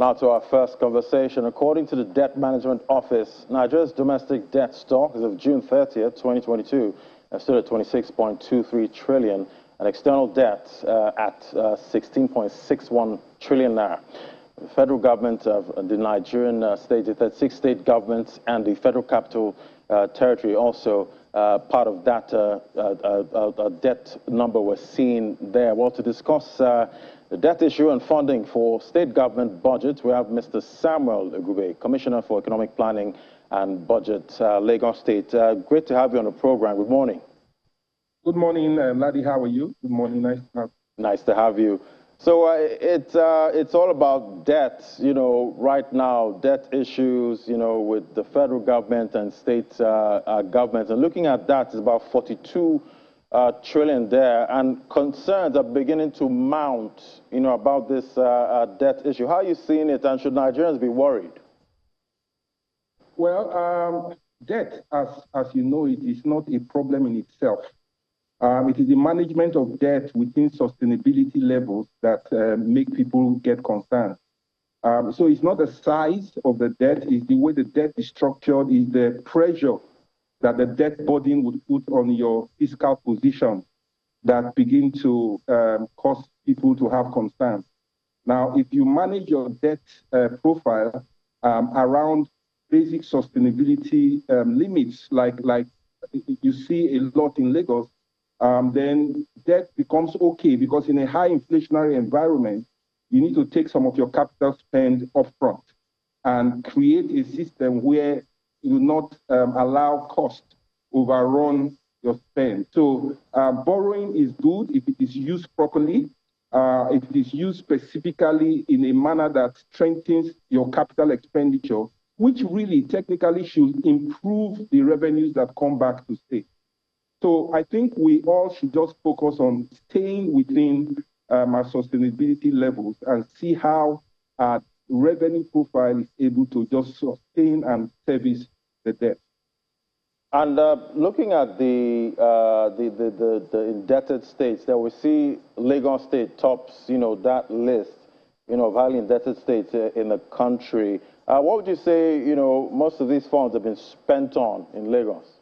Now to our first conversation. According to the Debt Management Office, Nigeria's domestic debt stock as of June 30th, 2022, stood at 26.23 trillion, and external debt at 16.61 trillion naira. The federal government of the Nigerian state, the 36 state governments, and the Federal Capital Territory also part of that debt number was seen there. Well, to discuss the debt issue and funding for state government budgets, we have Mr. Samuel Egube, Commissioner for Economic Planning and Budget, Lagos State. Great to have you on the program. Good morning. Good morning, Ladi. How are you? Good morning. Nice to have you. Nice to have you. So it's all about debt, right now, debt issues, with the federal government and state governments. And looking at that, it's about 42 trillion there. And concerns are beginning to mount, about this debt issue. How are you seeing it, and should Nigerians be worried? Well, debt, as you know, it is not a problem in itself. It is the management of debt within sustainability levels that make people get concerned. So it's not the size of the debt, it's the way the debt is structured, is the pressure that the debt burden would put on your fiscal position that begin to cause people to have concerns. Now, if you manage your debt profile around basic sustainability limits, like you see a lot in Lagos, then debt becomes okay, because in a high inflationary environment, you need to take some of your capital spend upfront and create a system where you not allow cost overrun your spend. So borrowing is good if it is used properly, if it is used specifically in a manner that strengthens your capital expenditure, which really technically should improve the revenues that come back to state. So I think we all should just focus on staying within our sustainability levels and see how our revenue profile is able to just sustain and service the debt. And looking at the indebted states, that we see Lagos State tops, that list, of highly indebted states in the country. What would you say, most of these funds have been spent on in Lagos?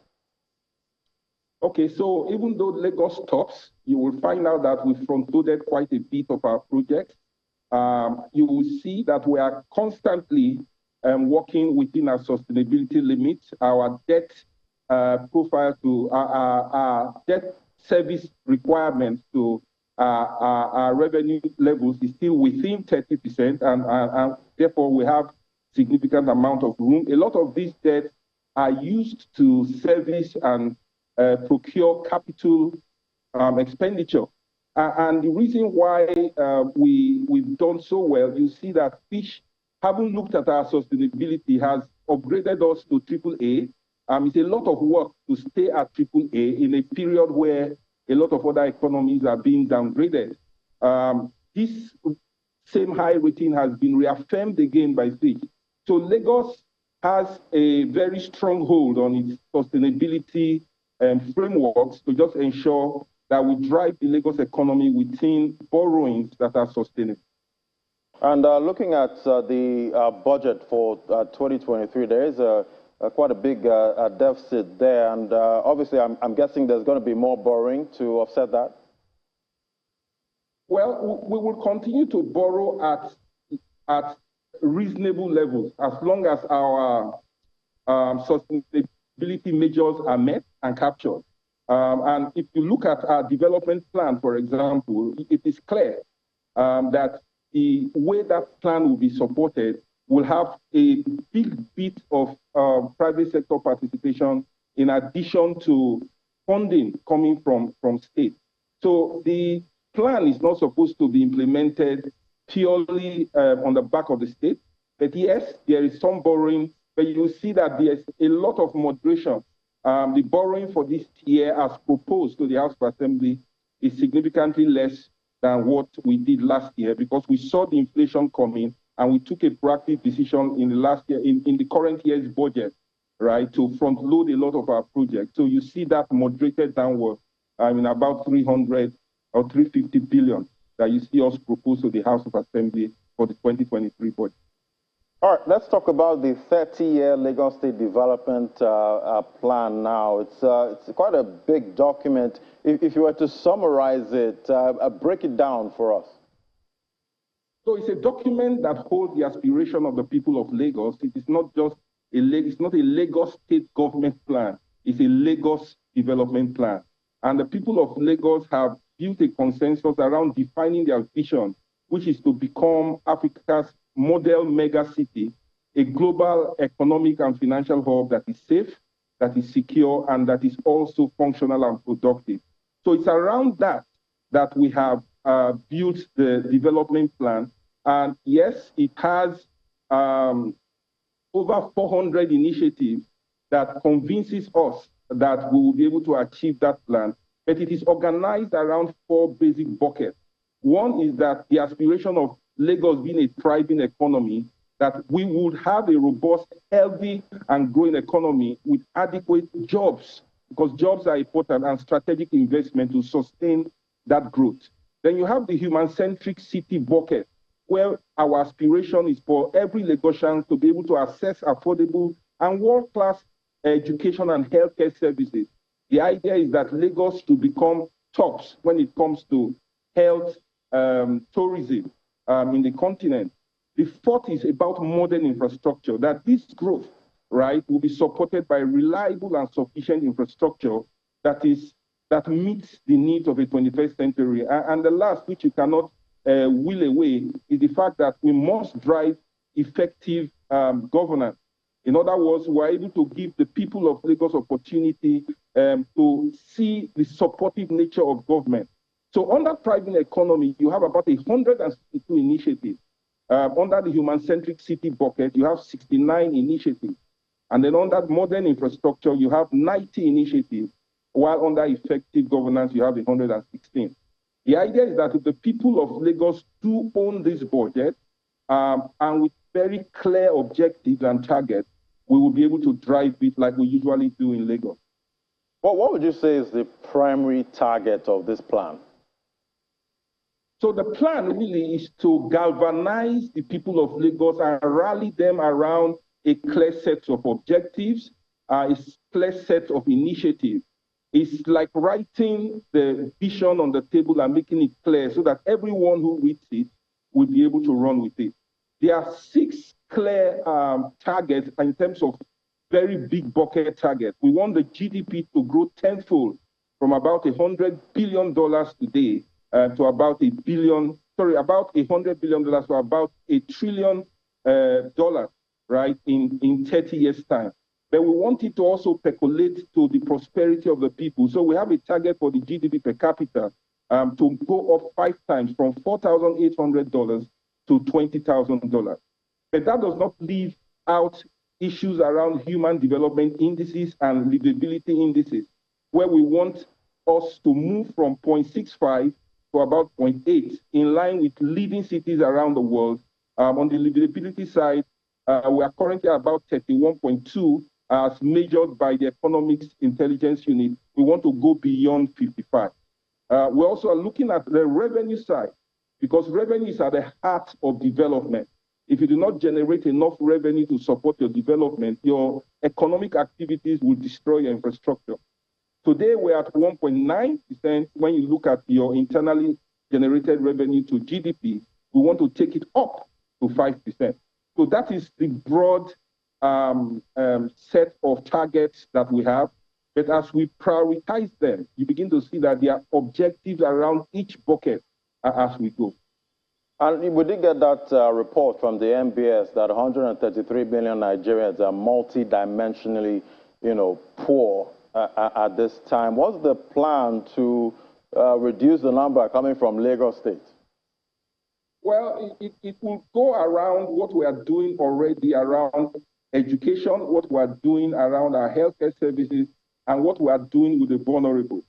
Okay, so even though Lagos tops, you will find out that we front-loaded quite a bit of our projects. You will see that we are constantly working within our sustainability limits. Our debt profile to our debt service requirements to our revenue levels is still within 30%, and therefore we have significant amount of room. A lot of these debts are used to service and procure capital expenditure. And the reason why we've done so well, you see that Fitch, having looked at our sustainability, has upgraded us to AAA. It's a lot of work to stay at AAA in a period where a lot of other economies are being downgraded. This same high rating has been reaffirmed again by Fitch. So Lagos has a very strong hold on its sustainability frameworks to just ensure that we drive the Lagos economy within borrowings that are sustainable. And looking at the budget for 2023, there is quite a big deficit there, and obviously I'm guessing there's going to be more borrowing to offset that. Well, we will continue to borrow at reasonable levels as long as our sustainability measures are met and captured. And if you look at our development plan, for example, it is clear that the way that plan will be supported will have a big bit of private sector participation in addition to funding coming from state. So the plan is not supposed to be implemented purely on the back of the state, but yes, there is some borrowing, but you see that there's a lot of moderation. The borrowing for this year, as proposed to the House of Assembly, is significantly less than what we did last year, because we saw the inflation coming and we took a proactive decision in the last year, in the current year's budget, right, to front load a lot of our projects. So you see that moderated downward, about 300 or 350 billion that you see us propose to the House of Assembly for the 2023 budget. All right, let's talk about the 30-year Lagos State Development Plan now. It's quite a big document. If you were to summarize it, break it down for us. So it's a document that holds the aspiration of the people of Lagos. It is not just it's not a Lagos state government plan. It's a Lagos development plan. And the people of Lagos have built a consensus around defining their vision, which is to become Africa's model mega city, a global economic and financial hub that is safe, that is secure, and that is also functional and productive. So it's around that we have built the development plan. And yes, it has over 400 initiatives that convinces us that we will be able to achieve that plan. But it is organized around 4 basic buckets. One is that the aspiration of Lagos being a thriving economy, that we would have a robust, healthy, and growing economy with adequate jobs, because jobs are important, and strategic investment to sustain that growth. Then you have the human-centric city bucket, where our aspiration is for every Lagosian to be able to access affordable and world-class education and healthcare services. The idea is that Lagos should become tops when it comes to health, tourism in the continent. The fourth is about modern infrastructure, that this growth, right, will be supported by reliable and sufficient infrastructure that meets the needs of the 21st century. And the last, which you cannot will away, is the fact that we must drive effective governance. In other words, we're able to give the people of Lagos opportunity to see the supportive nature of government. So under thriving economy, you have about 162 initiatives. Under the human-centric city bucket, you have 69 initiatives. And then under modern infrastructure, you have 90 initiatives, while under effective governance, you have 116. The idea is that if the people of Lagos do own this budget, and with very clear objectives and targets, we will be able to drive it like we usually do in Lagos. Well, what would you say is the primary target of this plan? So the plan really is to galvanize the people of Lagos and rally them around a clear set of objectives, a clear set of initiatives. It's like writing the vision on the table and making it clear so that everyone who reads it will be able to run with it. There are 6 clear targets in terms of very big bucket targets. We want the GDP to grow tenfold from about $100 billion today to about $100 billion to about $1 trillion, right, in 30 years' time. But we want it to also percolate to the prosperity of the people. So we have a target for the GDP per capita to go up 5 times from $4,800 to $20,000. But that does not leave out issues around human development indices and livability indices, where we want us to move from 0.65 to about 0.8, in line with leading cities around the world. On the livability side, we are currently about 31.2 as measured by the Economics Intelligence Unit. We want to go beyond 55. We also are looking at the revenue side, because revenues are the heart of development. If you do not generate enough revenue to support your development, your economic activities will destroy your infrastructure. Today, we're at 1.9%. When you look at your internally generated revenue to GDP, we want to take it up to 5%. So that is the broad set of targets that we have. But as we prioritize them, you begin to see that there are objectives around each bucket as we go. And we did get that report from the MBS that 133 million Nigerians are multidimensionally, poor at this time. What's the plan to reduce the number coming from Lagos State? Well, it will go around what we are doing already around education, what we are doing around our healthcare services, and what we are doing with the vulnerable.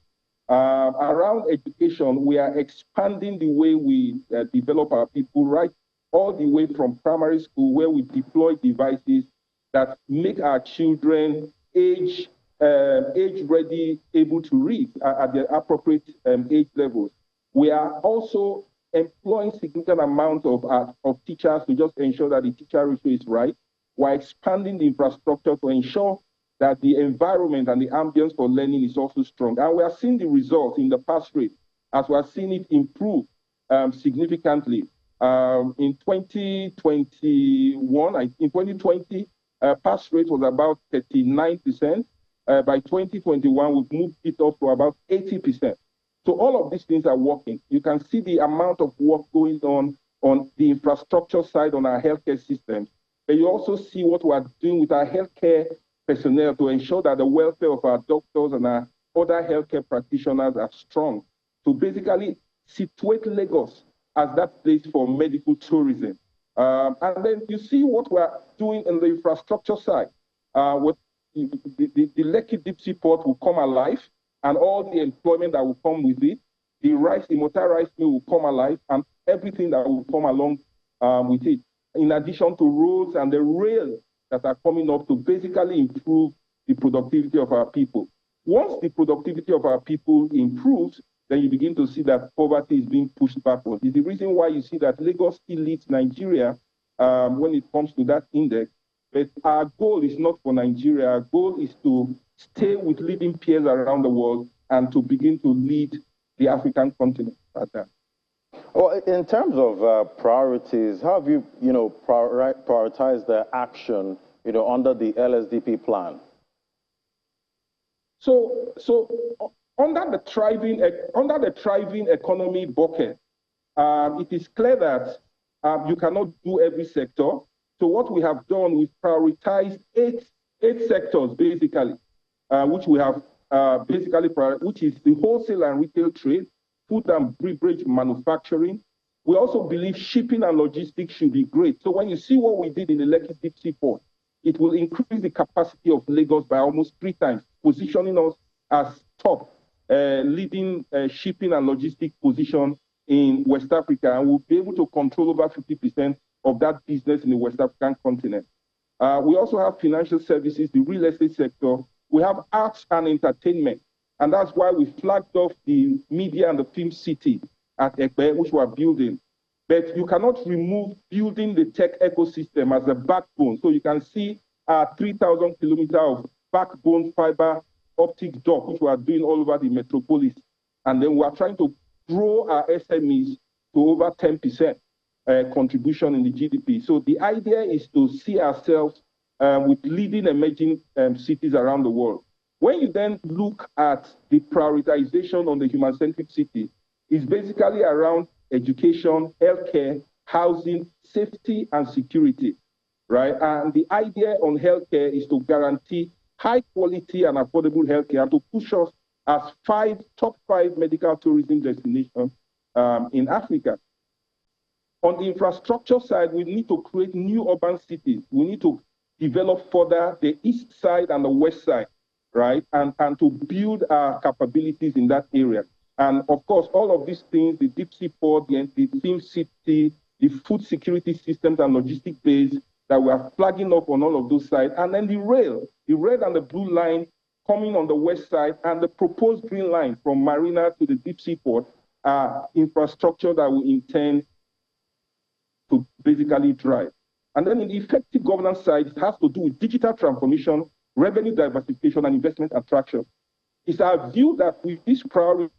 Around education, we are expanding the way we develop our people, right all the way from primary school, where we deploy devices that make our children age-ready, able to read at the appropriate age levels. We are also employing significant amount of teachers to just ensure that the teacher ratio is right, while expanding the infrastructure to ensure that the environment and the ambience for learning is also strong. And we are seeing the results in the pass rate, as we are seeing it improve significantly. In 2020, pass rate was about 39%. By 2021, we've moved it up to about 80%. So all of these things are working. You can see the amount of work going on the infrastructure side on our healthcare systems. But you also see what we are doing with our healthcare personnel to ensure that the welfare of our doctors and our other healthcare practitioners are strong. To basically situate Lagos as that place for medical tourism. And then you see what we're doing in the infrastructure side. With the Lekki Deep Sea Port will come alive, and all the employment that will come with it. The motor rice mill will come alive, and everything that will come along with it. In addition to roads and the rail that are coming up to basically improve the productivity of our people. Once the productivity of our people improves, then you begin to see that poverty is being pushed backward. It's the reason why you see that Lagos still leads Nigeria when it comes to that index. But our goal is not for Nigeria. Our goal is to stay with leading peers around the world and to begin to lead the African continent at that. Well, in terms of priorities, how have you, prioritized the action, under the LSDP plan? So under the thriving economy bucket, it is clear that you cannot do every sector. So what we have done, we've prioritized eight sectors basically, which we have which is the wholesale and retail trade, food and beverage manufacturing. We also believe shipping and logistics should be great. So when you see what we did in the Lekki Deep Sea Port, it will increase the capacity of Lagos by almost 3 times, positioning us as top leading shipping and logistics position in West Africa, and we'll be able to control over 50% of that business in the West African continent. We also have financial services, the real estate sector. We have arts and entertainment, and that's why we flagged off the media and the film city at Ekpe, which we're building. But you cannot remove building the tech ecosystem as a backbone. So you can see 3,000 kilometers of backbone fiber optic dock, which we are doing all over the metropolis. And then we are trying to grow our SMEs to over 10% contribution in the GDP. So the idea is to see ourselves with leading emerging cities around the world. When you then look at the prioritization on the human-centric city, it's basically around education, healthcare, housing, safety, and security, right? And the idea on healthcare is to guarantee high quality and affordable healthcare and to push us as top five medical tourism destinations in Africa. On the infrastructure side, we need to create new urban cities. We need to develop further the east side and the west side, right? And to build our capabilities in that area. And of course, all of these things, the deep sea port, the film city, the food security systems and logistic base that we are flagging up on all of those sides. And then the red and the blue line coming on the west side, and the proposed green line from Marina to the deep sea port are infrastructure that we intend to basically drive. And then in the effective governance side, it has to do with digital transformation, revenue diversification, and investment attraction. It's our view that with these priorities,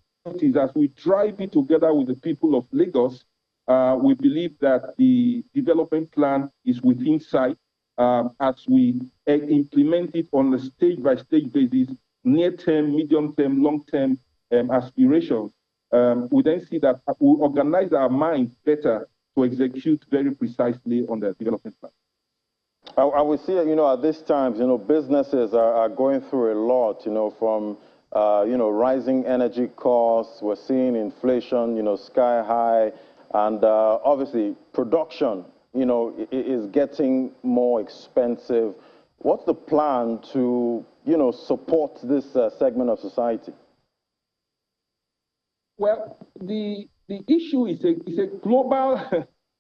as we drive it together with the people of Lagos, we believe that the development plan is within sight as we implement it on a stage-by-stage basis, near-term, medium-term, long-term aspirations. We then see that we organize our minds better to execute very precisely on the development plan. I would see, at this time, businesses are going through a lot, from rising energy costs. We're seeing inflation, sky high, and obviously production, is getting more expensive. What's the plan to, support this segment of society? Well, the issue is a global,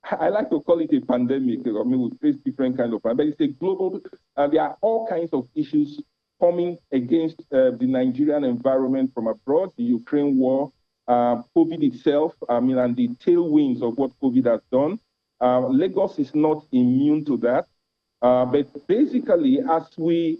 I like to call it a pandemic. I mean, we face different kinds of pandemic, but it's a global, there are all kinds of issues coming against the Nigerian environment from abroad, the Ukraine war, COVID itself, and the tailwinds of what COVID has done. Lagos is not immune to that. But basically, as we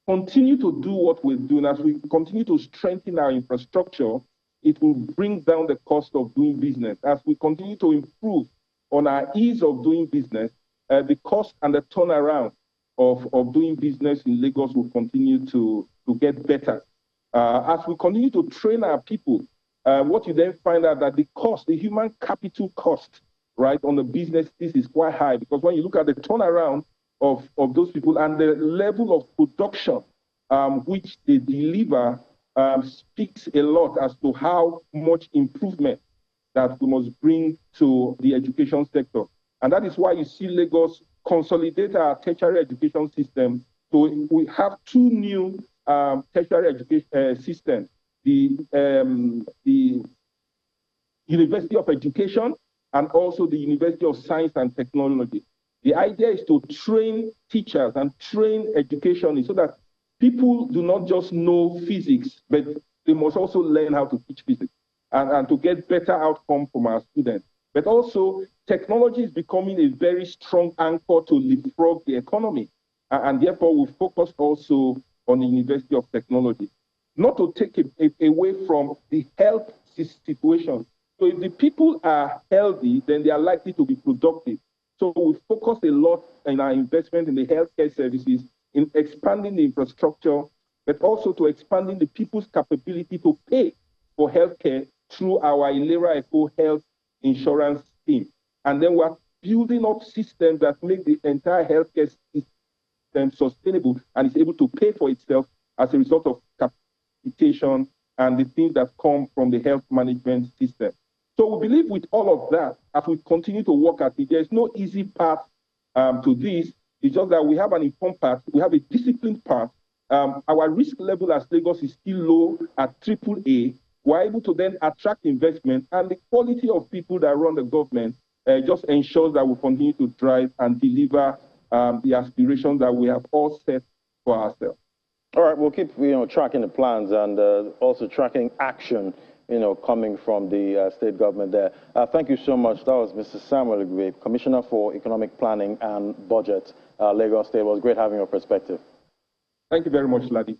continue to do what we're doing, as we continue to strengthen our infrastructure, it will bring down the cost of doing business. As we continue to improve on our ease of doing business, the cost and the turnaround of doing business in Lagos will continue to get better. As we continue to train our people, what you then find out that the cost, the human capital cost, right, on the business, this is quite high, because when you look at the turnaround of those people and the level of production which they deliver speaks a lot as to how much improvement that we must bring to the education sector. And that is why you see Lagos consolidate our tertiary education system. So we have two new tertiary education systems, the University of Education and also the University of Science and Technology. The idea is to train teachers and train educationists so that people do not just know physics, but they must also learn how to teach physics and to get better outcome from our students. But also, technology is becoming a very strong anchor to leapfrog the economy. And therefore, we focus also on the University of Technology, not to take away from the health situation. So if the people are healthy, then they are likely to be productive. So we focus a lot in our investment in the healthcare services, in expanding the infrastructure, but also to expanding the people's capability to pay for healthcare through our Ilera Eco Health Insurance Scheme. And then we're building up systems that make the entire healthcare system sustainable and is able to pay for itself as a result of capitation and the things that come from the health management system. So we believe with all of that, as we continue to work at it, there's no easy path to this. It's just that we have an informed path, we have a disciplined path. Our risk level as Lagos is still low at AAA. We're able to then attract investment, and the quality of people that run the government just ensures that we continue to drive and deliver the aspirations that we have all set for ourselves. All right, we'll keep tracking the plans and also tracking action coming from the state government there. Thank you so much. That was Mr. Samuel Igwe, Commissioner for Economic Planning and Budget, Lagos State. It was great having your perspective. Thank you very much, Ladi.